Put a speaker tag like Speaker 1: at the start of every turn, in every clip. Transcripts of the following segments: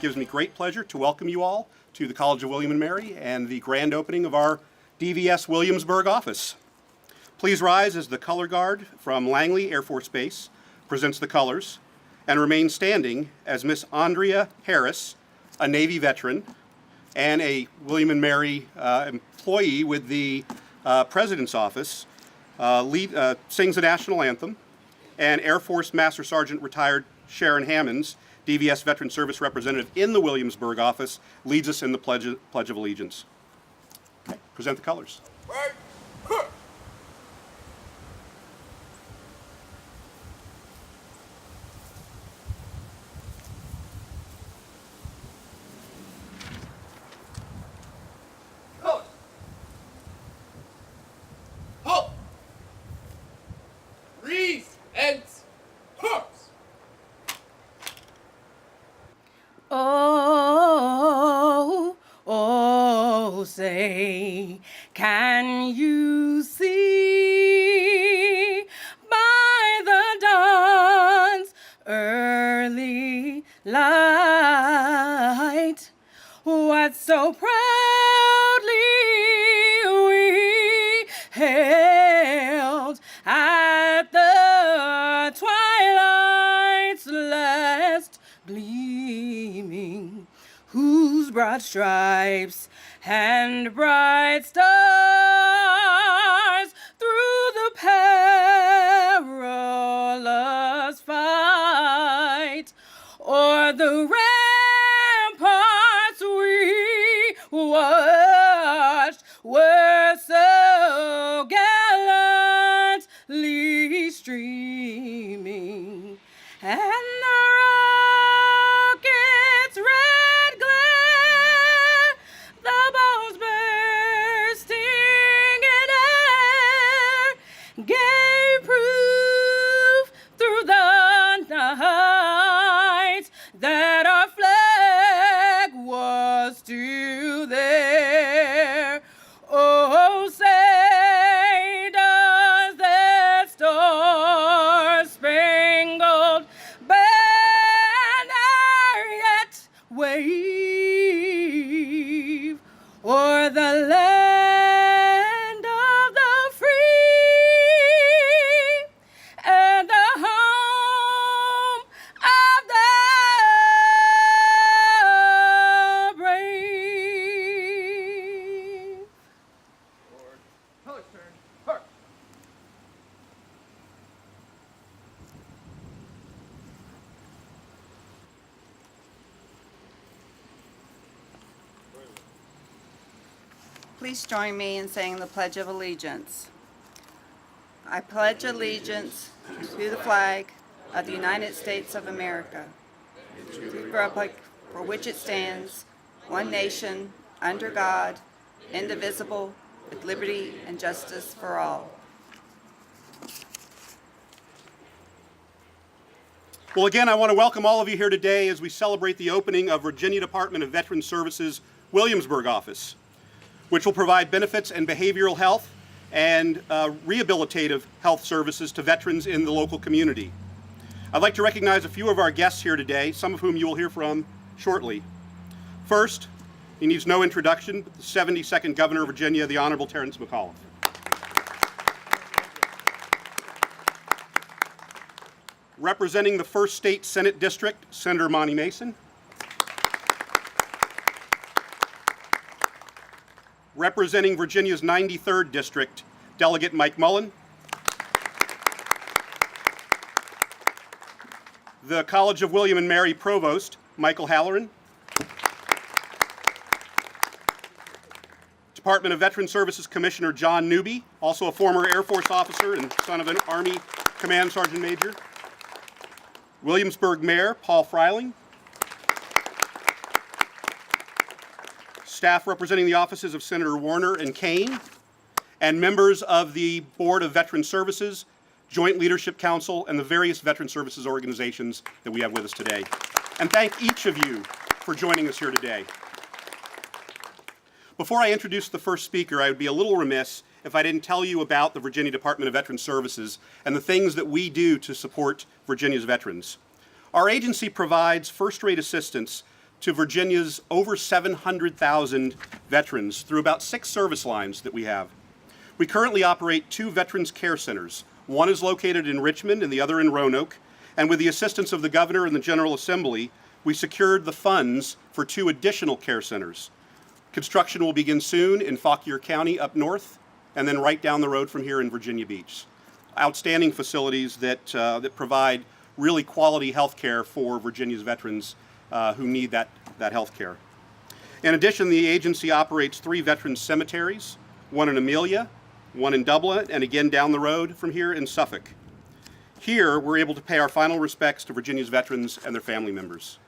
Speaker 1: gives me great pleasure to welcome you all to the College of William & Mary and the grand opening of our DVS Williamsburg office. Please rise as the color guard from Langley Air Force Base presents the colors, and remain standing as Miss Andrea Harris, a Navy veteran and a William & Mary employee with the President's Office, sings the national anthem, and Air Force Master Sergeant retired Sharon Hammonds, DVS Veteran Service Representative in the Williamsburg office, leads us in the Pledge of Allegiance. Okay, present the colors.
Speaker 2: Right.
Speaker 3: Oh, say, can you see by the dawn's early light what so proudly we hailed at the twilight's last gleaming, whose broad stripes and bright stars through the perilous fight o'er the ramparts we watched were so gallantly streaming, and the rocket's red glare, the bombs bursting in air, gave proof through the night that our flag was still there. Oh, say does that star-spangled banner yet wave o'er the land of the free and the home of the brave?
Speaker 2: Color's turn. Hark.
Speaker 4: Please join me in saying the Pledge of Allegiance. I pledge allegiance to the flag of the United States of America, to the republic for which it stands, one nation, under God, indivisible, with liberty and justice for all.
Speaker 1: Well, again, I want to welcome all of you here today as we celebrate the opening of Virginia Department of Veteran Services Williamsburg office, which will provide benefits and behavioral health and rehabilitative health services to veterans in the local community. I'd like to recognize a few of our guests here today, some of whom you will hear from shortly. First, he needs no introduction, but the 72nd Governor of Virginia, the Honorable Terrence McAuliffe. Representing the 1st State Senate District, Senator Monty Mason. Representing Virginia's 93rd District, Delegate Mike Mullen. The College of William & Mary Provost, Michael Halleran. Department of Veteran Services Commissioner John Newby, also a former Air Force officer and son of an Army Command Sergeant Major. Williamsburg Mayor Paul Freiling. Staff representing the offices of Senator Warner and Kane, and members of the Board of Veteran Services, Joint Leadership Council, and the various veteran services organizations that we have with us today. And thank each of you for joining us here today. Before I introduce the first speaker, I would be a little remiss if I didn't tell you about the Virginia Department of Veteran Services and the things that we do to support Virginia's veterans. Our agency provides first-rate assistance to Virginia's over 700,000 veterans through about 6 service lines that we have. We currently operate 2 Veterans Care Centers. One is located in Richmond and the other in Roanoke. And with the assistance of the Governor and the General Assembly, we secured the funds for 2 additional care centers. Construction will begin soon in Fauquier County up north, and then right down the road from here in Virginia Beach. Outstanding facilities that provide really quality health care for Virginia's veterans who need that health care. In addition, the agency operates 3 veterans cemeteries, one in Amelia, one in Dublin, and again down the road from here in Suffolk. Here, we're able to pay our final respects to Virginia's veterans and their family members.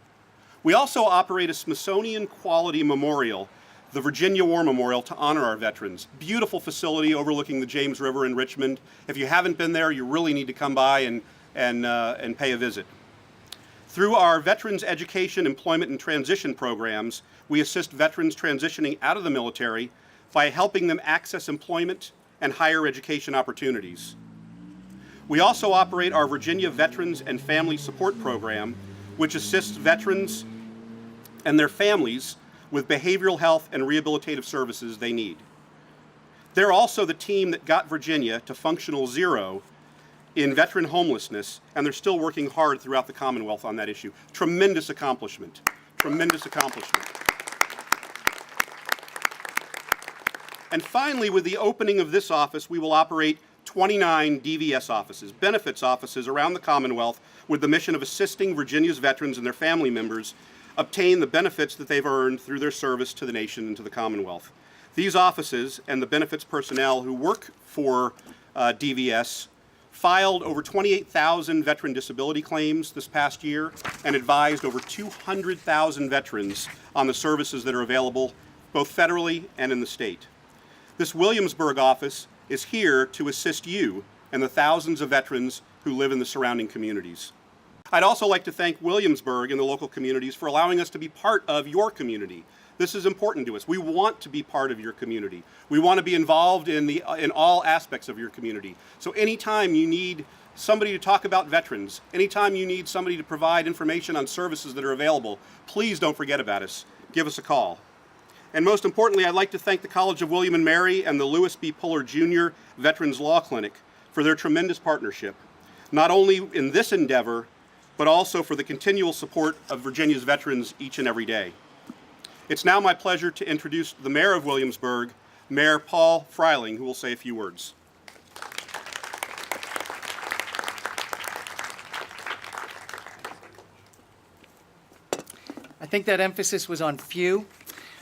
Speaker 1: We also operate a Smithsonian quality memorial, the Virginia War Memorial, to honor our veterans. Beautiful facility overlooking the James River in Richmond. If you haven't been there, you really need to come by and pay a visit. Through our Veterans Education, Employment, and Transition programs, we assist veterans transitioning out of the military by helping them access employment and higher education opportunities. We also operate our Virginia Veterans and Family Support Program, which assists veterans and their families with behavioral health and rehabilitative services they need. They're also the team that got Virginia to functional 0 in veteran homelessness, and they're still working hard throughout the Commonwealth on that issue. Tremendous accomplishment. Tremendous accomplishment. And finally, with the opening of this office, we will operate 29 DVS offices, benefits offices around the Commonwealth, with the mission of assisting Virginia's veterans and their family members obtain the benefits that they've earned through their service to the nation and to the Commonwealth. These offices and the benefits personnel who work for DVS filed over 28,000 veteran disability claims this past year and advised over 200,000 veterans on the services that are available both federally and in the state. This Williamsburg office is here to assist you and the thousands of veterans who live in the surrounding communities. I'd also like to thank Williamsburg and the local communities for allowing us to be part of your community. This is important to us. We want to be part of your community. We want to be involved in all aspects of your community. So anytime you need somebody to talk about veterans, anytime you need somebody to provide information on services that are available, please don't forget about us. Give us a call. And most importantly, I'd like to thank the College of William and Mary and the Lewis B. Puller Jr. Veterans Law Clinic for their tremendous partnership, not only in this endeavor, but also for the continual support of Virginia's veterans each and every day. It's now my pleasure to introduce the Mayor of Williamsburg, Mayor Paul Freiling, who will say a few words.
Speaker 5: I think that emphasis was on few.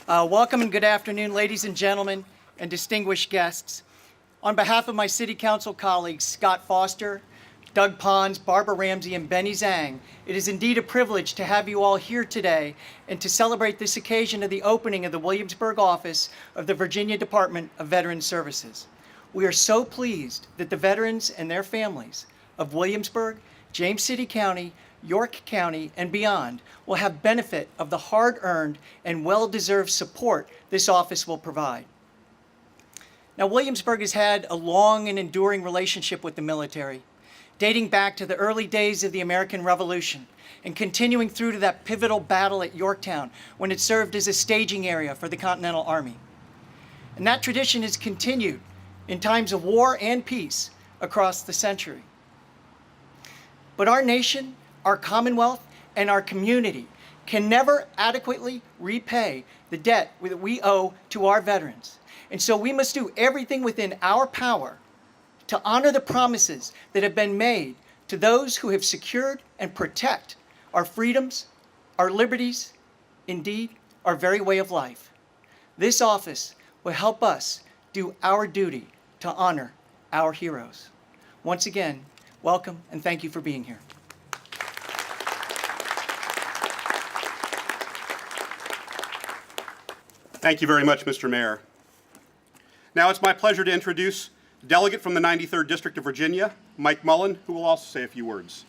Speaker 5: Welcome and good afternoon, ladies and gentlemen, and distinguished guests. On behalf of my City Council colleagues, Scott Foster, Doug Pons, Barbara Ramsey, and Benny Zhang, it is indeed a privilege to have you all here today and to celebrate this occasion of the opening of the Williamsburg office of the Virginia Department of Veterans Services. We are so pleased that the veterans and their families of Williamsburg, James City County, York County, and beyond will have benefit of the hard-earned and well-deserved support this office will provide. Now, Williamsburg has had a long and enduring relationship with the military, dating back to the early days of the American Revolution and continuing through to that pivotal battle at Yorktown when it served as a staging area for the Continental Army. And that tradition has continued in times of war and peace across the century. But our nation, our Commonwealth, and our community can never adequately repay the debt that we owe to our veterans. And so we must do everything within our power to honor the promises that have been made to those who have secured and protect our freedoms, our liberties, indeed, our very way of life. This office will help us do our duty to honor our heroes. Once again, welcome and thank you for being here.
Speaker 1: Thank you very much, Mr. Mayor. Now it's my pleasure to introduce the delegate from the 93rd District of Virginia, Mike Mullen, who will also say a few words.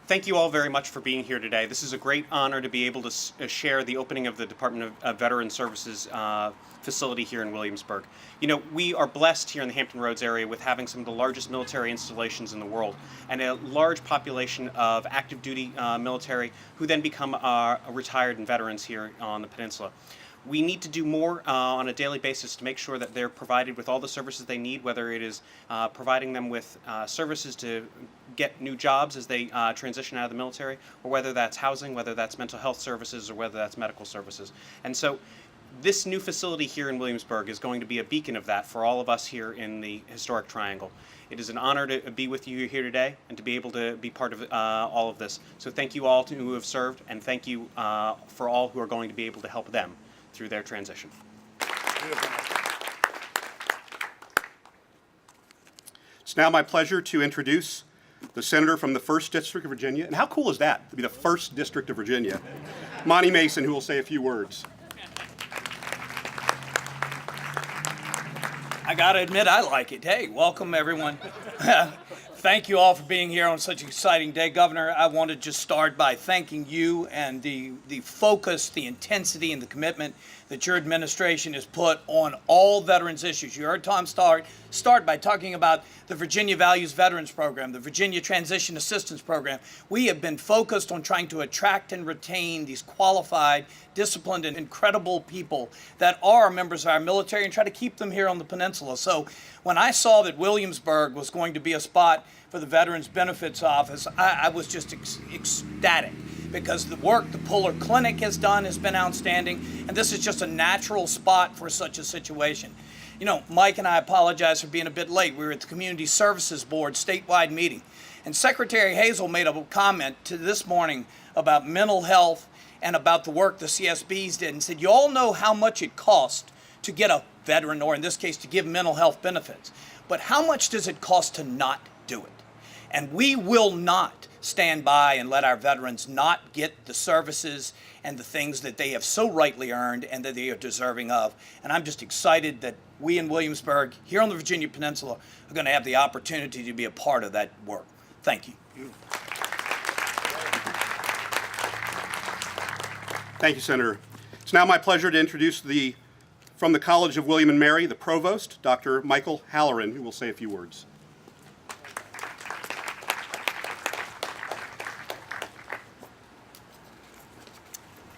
Speaker 6: Thank you all very much for being here today. This is a great honor to be able to share the opening of the Department of Veteran Services facility here in Williamsburg. You know, we are blessed here in the Hampton Roads area with having some of the largest military installations in the world and a large population of active duty military who then become retired and veterans here on the peninsula. We need to do more on a daily basis to make sure that they're provided with all the services they need, whether it is providing them with services to get new jobs as they transition out of the military, or whether that's housing, whether that's mental health services, or whether that's medical services. And so this new facility here in Williamsburg is going to be a beacon of that for all of us here in the historic Triangle. It is an honor to be with you here today and to be able to be part of all of this. So thank you all who have served, and thank you for all who are going to be able to help them through their transition.
Speaker 1: It's now my pleasure to introduce the senator from the 1st District of Virginia. And how cool is that, to be the 1st District of Virginia? Monty Mason, who will say a few words.
Speaker 7: I gotta admit, I like it. Hey, welcome everyone. Thank you all for being here on such an exciting day. Governor, I want to just start by thanking you and the focus, the intensity, and the commitment that your administration has put on all veterans issues. You heard Tom start by talking about the Virginia Values Veterans Program, the Virginia Transition Assistance Program. We have been focused on trying to attract and retain these qualified, disciplined, and incredible people that are members of our military and try to keep them here on the peninsula. So when I saw that Williamsburg was going to be a spot for the Veterans Benefits Office, I was just ecstatic, because the work the Puller Clinic has done has been outstanding, and this is just a natural spot for such a situation. You know, Mike and I apologize for being a bit late. We were at the Community Services Board statewide meeting, and Secretary Hazel made a comment to this morning about mental health and about the work the CSBs did, and said, you all know how much it costs to get a veteran, or in this case, to give mental health benefits. But how much does it cost to not do it? And we will not stand by and let our veterans not get the services and the things that they have so rightly earned and that they are deserving of. And I'm just excited that we in Williamsburg, here on the Virginia Peninsula, are going to have the opportunity to be a part of that work. Thank you.
Speaker 1: Thank you, Senator. It's now my pleasure to introduce from the College of William and Mary, the Provost, Dr. Michael Halleran, who will say a few words.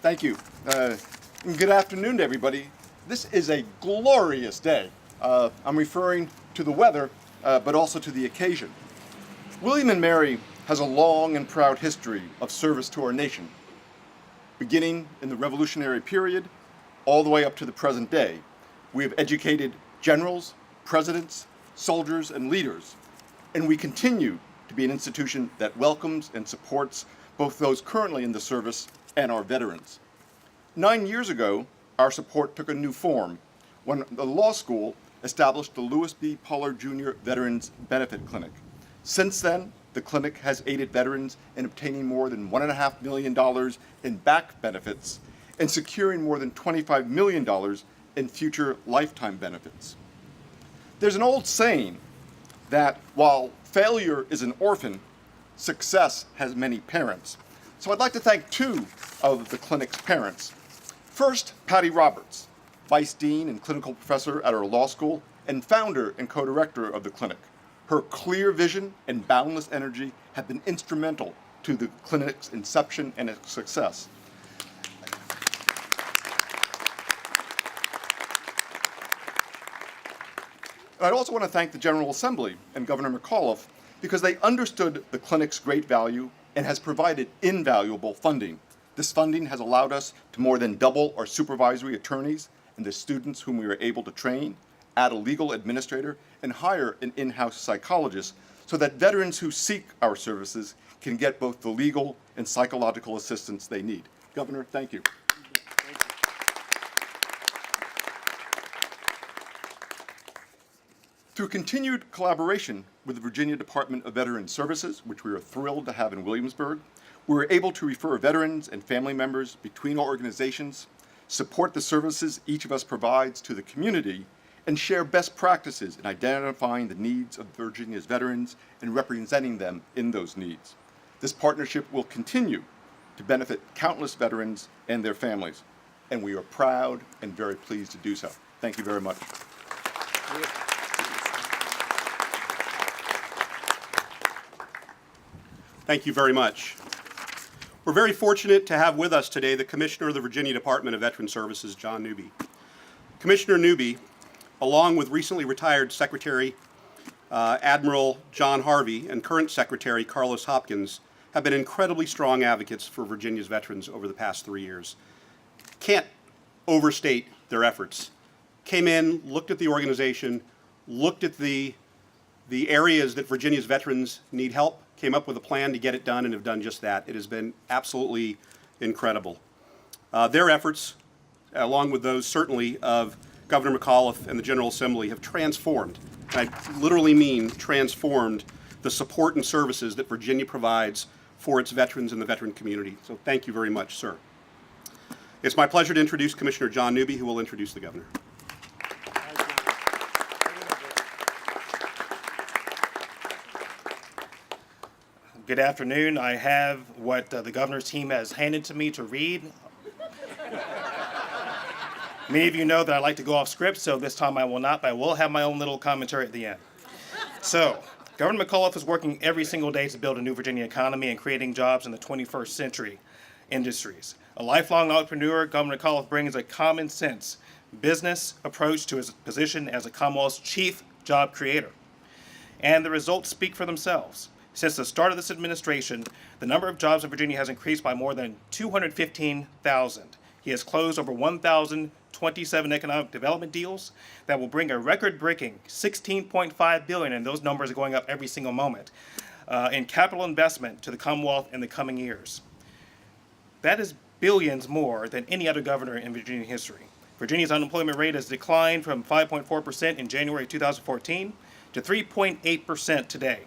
Speaker 8: Thank you. Good afternoon to everybody. This is a glorious day. I'm referring to the weather, but also to the occasion. William and Mary has a long and proud history of service to our nation, beginning in the Revolutionary period all the way up to the present day. We have educated generals, presidents, soldiers, and leaders, and we continue to be an institution that welcomes and supports both those currently in the service and our veterans. 9 years ago, our support took a new form when the law school established the Lewis B. Puller Jr. Veterans Benefit Clinic. Since then, the clinic has aided veterans in obtaining more than $1.5 million in back benefits and securing more than $25 million in future lifetime benefits. There's an old saying that while failure is an orphan, success has many parents. So I'd like to thank two of the clinic's parents. First, Patty Roberts, Vice Dean and Clinical Professor at our law school and founder and co-director of the clinic. Her clear vision and boundless energy have been instrumental to the clinic's inception and its success. I'd also want to thank the General Assembly and Governor McAuliffe because they understood the clinic's great value and has provided invaluable funding. This funding has allowed us to more than double our supervisory attorneys and the students whom we were able to train, add a legal administrator, and hire an in-house psychologist so that veterans who seek our services can get both the legal and psychological assistance they need. Governor, thank you. Through continued collaboration with the Virginia Department of Veterans Services, which we are thrilled to have in Williamsburg, we were able to refer veterans and family members between our organizations, support the services each of us provides to the community, and share best practices in identifying the needs of Virginia's veterans and representing them in those needs. This partnership will continue to benefit countless veterans and their families, and we are proud and very pleased to do so. Thank you very much.
Speaker 1: Thank you very much. We're very fortunate to have with us today the Commissioner of the Virginia Department of Veteran Services, John Newby. Commissioner Newby, along with recently retired Secretary Admiral John Harvey and current Secretary Carlos Hopkins, have been incredibly strong advocates for Virginia's veterans over the past 3 years. Can't overstate their efforts. Came in, looked at the organization, looked at the areas that Virginia's veterans need help, came up with a plan to get it done, and have done just that. It has been absolutely incredible. Their efforts, along with those certainly of Governor McAuliffe and the General Assembly, have transformed, and I literally mean transformed, the support and services that Virginia provides for its veterans and the veteran community. So thank you very much, sir. It's my pleasure to introduce Commissioner John Newby, who will introduce the governor.
Speaker 9: Good afternoon. I have what the governor's team has handed to me to read. Many of you know that I like to go off script, so this time I will not, but I will have my own little commentary at the end. So, Governor McAuliffe is working every single day to build a new Virginia economy and creating jobs in the 21st century industries. A lifelong entrepreneur, Governor McAuliffe brings a common sense business approach to his position as a Commonwealth's chief job creator. And the results speak for themselves. Since the start of this administration, the number of jobs in Virginia has increased by more than 215,000. He has closed over 1,027 economic development deals that will bring a record-breaking $16.5 billion, and those numbers are going up every single moment, in capital investment to the Commonwealth in the coming years. That is billions more than any other governor in Virginia history. Virginia's unemployment rate has declined from 5.4% in January 2014 to 3.8% today,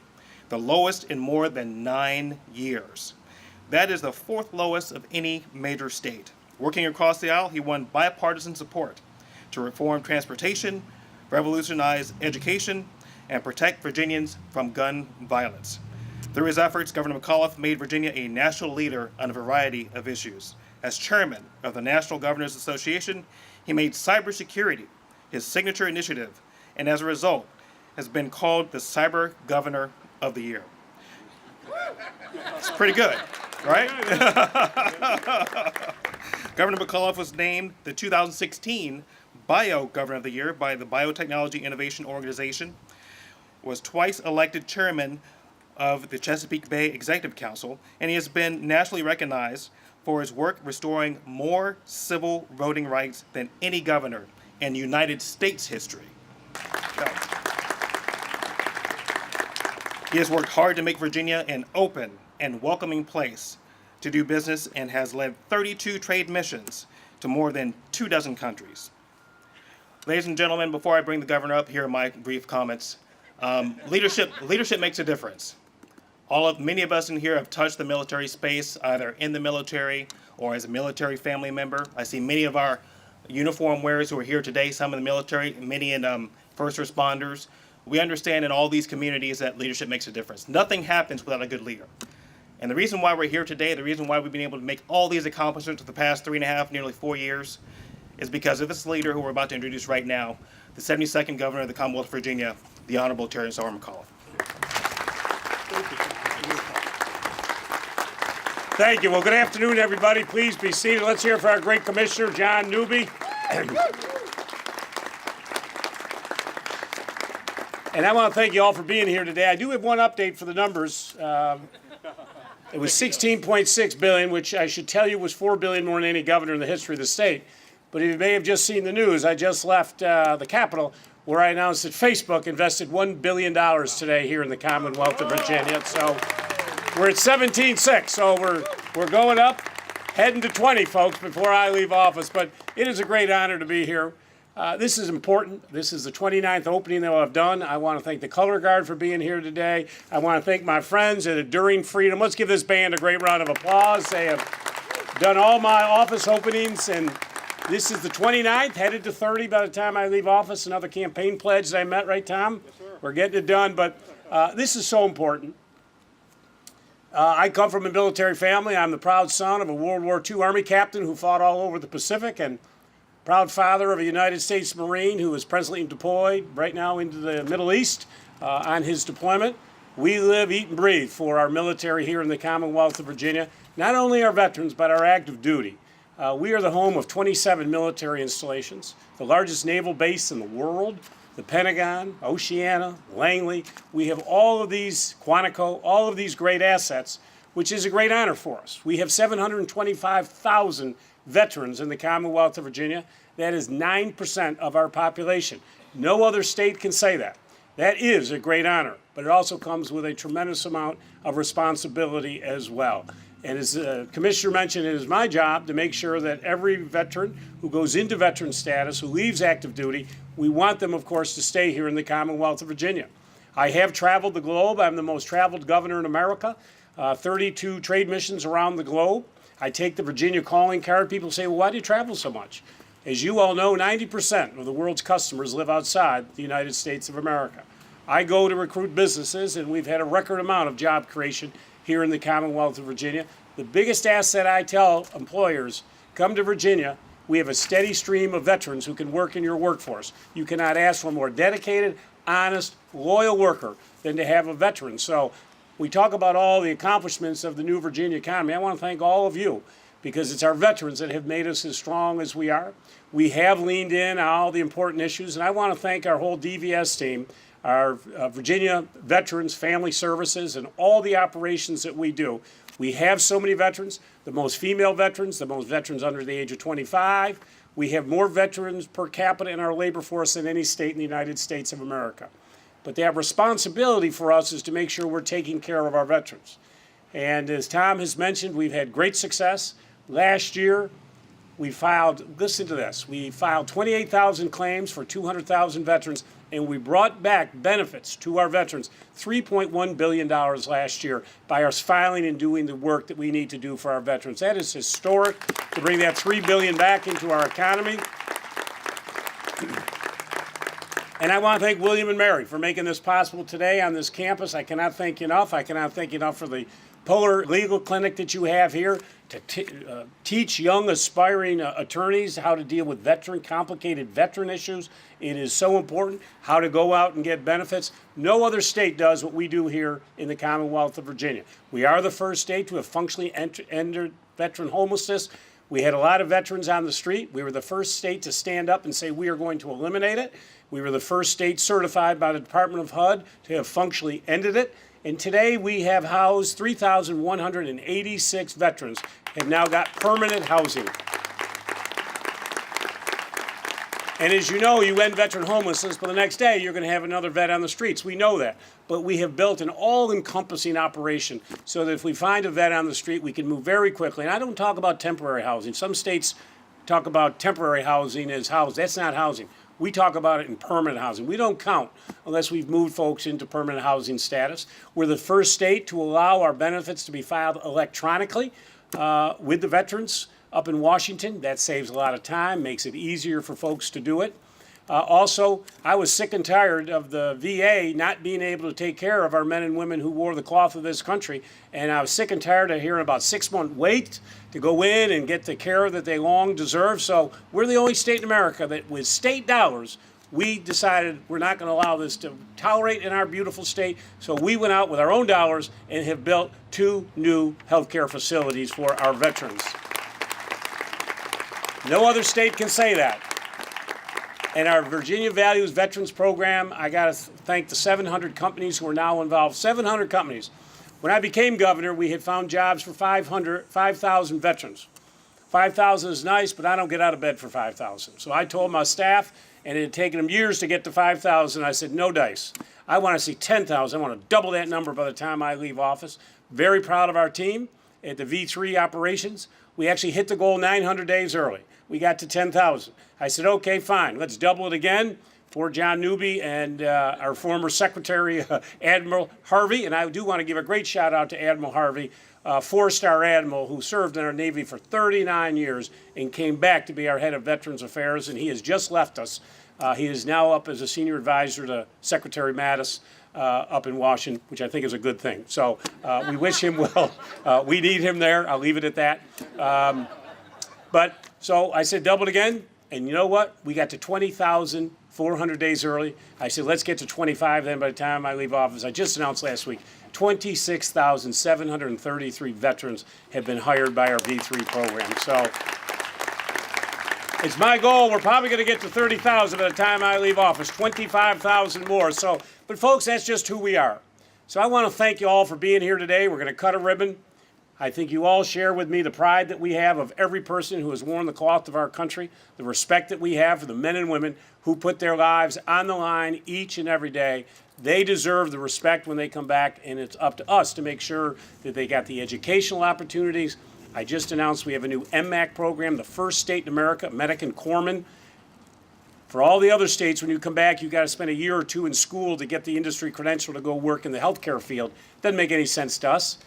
Speaker 9: the lowest in more than 9 years. That is the fourth lowest of any major state. Working across the aisle, he won bipartisan support to reform transportation, revolutionize education, and protect Virginians from gun violence. Through his efforts, Governor McAuliffe made Virginia a national leader on a variety of issues. As chairman of the National Governors Association, he made cybersecurity his signature initiative, and as a result, has been called the Cyber Governor of the Year. It's pretty good, right? Governor McAuliffe was named the 2016 Bio Governor of the Year by the Biotechnology Innovation Organization, was twice elected chairman of the Chesapeake Bay Executive Council, and he has been nationally recognized for his work restoring more civil voting rights than any governor in United States history. He has worked hard to make Virginia an open and welcoming place to do business and has led 32 trade missions to more than 24 countries. Ladies and gentlemen, before I bring the governor up, here are my brief comments. Leadership makes a difference. Many of us in here have touched the military space, either in the military or as a military family member. I see many of our uniform wearers who are here today, some in the military, many in first responders. We understand in all these communities that leadership makes a difference. Nothing happens without a good leader. And the reason why we're here today, the reason why we've been able to make all these accomplishments for the past 3.5, nearly 4 years, is because of this leader who we're about to introduce right now, the 72nd Governor of the Commonwealth of Virginia, the Honorable Terrence R. McAuliffe.
Speaker 10: Thank you. Well, good afternoon, everybody. Please be seated. Let's hear for our great Commissioner, John Newby. And I want to thank you all for being here today. I do have one update for the numbers. It was $16.6 billion, which I should tell you was $4 billion more than any governor in the history of the state. But you may have just seen the news. I just left the Capitol, where I announced that Facebook invested $1 billion today here in the Commonwealth of Virginia. So we're at 17.6. So we're going up, heading to 20, folks, before I leave office. But it is a great honor to be here. This is important. This is the 29th opening that I've done. I want to thank the Color Guard for being here today. I want to thank my friends at Enduring Freedom. Let's give this band a great round of applause. They have done all my office openings, and this is the 29th, headed to 30 by the time I leave office. Another campaign pledge that I met, right, Tom? Yes, sir. We're getting it done, but this is so important. I come from a military family. I'm the proud son of a World War II Army captain who fought all over the Pacific, and proud father of a United States Marine who is presently deployed right now into the Middle East on his deployment. We live, eat, and breathe for our military here in the Commonwealth of Virginia. Not only our veterans, but our active duty. We are the home of 27 military installations, the largest naval base in the world, the Pentagon, Oceana, Langley. We have all of these, Quantico, all of these great assets, which is a great honor for us. We have 725,000 veterans in the Commonwealth of Virginia. That is 9% of our population. No other state can say that. That is a great honor, but it also comes with a tremendous amount of responsibility as well. And as the Commissioner mentioned, it is my job to make sure that every veteran who goes into veteran status, who leaves active duty, we want them, of course, to stay here in the Commonwealth of Virginia. I have traveled the globe. I'm the most traveled governor in America, 32 trade missions around the globe. I take the Virginia calling card. People say, well, why do you travel so much? As you all know, 90% of the world's customers live outside the United States of America. I go to recruit businesses, and we've had a record amount of job creation here in the Commonwealth of Virginia. The biggest asset I tell employers, come to Virginia, we have a steady stream of veterans who can work in your workforce. You cannot ask for a more dedicated, honest, loyal worker than to have a veteran. So we talk about all the accomplishments of the new Virginia economy. I want to thank all of you because it's our veterans that have made us as strong as we are. We have leaned in on all the important issues, and I want to thank our whole DVS team, our Virginia Veterans Family Services, and all the operations that we do. We have so many veterans, the most female veterans, the most veterans under the age of 25. We have more veterans per capita in our labor force than any state in the United States of America. But that responsibility for us is to make sure we're taking care of our veterans. And as Tom has mentioned, we've had great success. Last year, we filed, listen to this, we filed 28,000 claims for 200,000 veterans, and we brought back benefits to our veterans, $3.1 billion last year by us filing and doing the work that we need to do for our veterans. That is historic to bring that $3 billion back into our economy. And I want to thank William and Mary for making this possible today on this campus. I cannot thank you enough. I cannot thank you enough for the Polar Legal Clinic that you have here to teach young aspiring attorneys how to deal with complicated veteran issues. It is so important how to go out and get benefits. No other state does what we do here in the Commonwealth of Virginia. We are the first state to have functionally ended veteran homelessness. We had a lot of veterans on the street. We were the first state to stand up and say we are going to eliminate it. We were the first state certified by the Department of HUD to have functionally ended it. And today we have housed 3,186 veterans have now got permanent housing. And as you know, you end veteran homelessness, but the next day you're going to have another vet on the streets. We know that. But we have built an all-encompassing operation so that if we find a vet on the street, we can move very quickly. And I don't talk about temporary housing. Some states talk about temporary housing as housing. That's not housing. We talk about it in permanent housing. We don't count unless we've moved folks into permanent housing status. We're the first state to allow our benefits to be filed electronically with the veterans up in Washington. That saves a lot of time, makes it easier for folks to do it. Also, I was sick and tired of the VA not being able to take care of our men and women who wore the cloth of this country. And I was sick and tired of hearing about 6-month wait to go in and get the care that they long deserve. So we're the only state in America that with state dollars, we decided we're not going to allow this to tolerate in our beautiful state. So we went out with our own dollars and have built 2 new healthcare facilities for our veterans. No other state can say that. And our Virginia Values Veterans Program, I got to thank the 700 companies who are now involved. 700 companies. When I became governor, we had found jobs for 5,000 veterans. 5,000 is nice, but I don't get out of bed for 5,000. So I told my staff, and it had taken them years to get to 5,000. I said, no dice. I want to see 10,000. I want to double that number by the time I leave office. Very proud of our team at the V3 operations. We actually hit the goal 900 days early. We got to 10,000. I said, okay, fine, let's double it again for John Newby and our former Secretary, Admiral Harvey. And I do want to give a great shout out to Admiral Harvey, 4-star Admiral who served in our Navy for 39 years and came back to be our head of Veterans Affairs, and he has just left us. He is now up as a senior advisor to Secretary Mattis. up in Washington, which I think is a good thing. So we wish him well. We need him there. I'll leave it at that. So I said double it again, and you know what? We got to 20,400 days early. I said let's get to 25 then by the time I leave office. I just announced last week 26,733 veterans have been hired by our V3 program. So it's my goal. We're probably going to get to 30,000 by the time I leave office, 25,000 more. So, but folks, that's just who we are. So I want to thank you all for being here today. We're going to cut a ribbon. I think you all share with me the pride that we have of every person who has worn the cloth of our country, the respect that we have for the men and women who put their lives on the line each and every day. They deserve the respect when they come back, and it's up to us to make sure that they got the educational opportunities. I just announced we have a new MMAC program, the first state in America, medic and corpsman. For all the other states, when you come back, you got to spend a year or two in school to get the industry credential to go work in the healthcare field. Doesn't make any sense to us.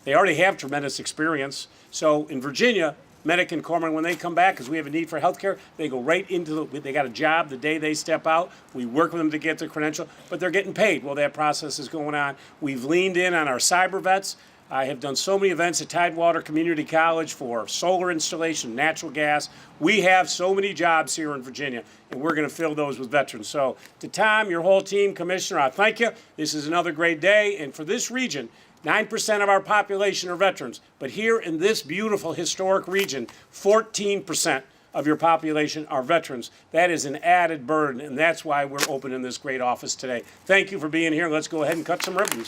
Speaker 10: They already have tremendous experience. So in Virginia, medic and corpsman, when they come back, because we have a need for healthcare, they go right into they got a job the day they step out. We work with them to get their credential, but they're getting paid while that process is going on. We've leaned in on our cyber vets. I have done so many events at Tidewater Community College for solar installation, natural gas. We have so many jobs here in Virginia, and we're going to fill those with veterans. So to Tom, your whole team, Commissioner, I thank you. This is another great day, and for this region, 9% of our population are veterans, but here in this beautiful historic region, 14% of your population are veterans. That is an added burden, and that's why we're opening this great office today. Thank you for being here. Let's go ahead and cut some ribbons.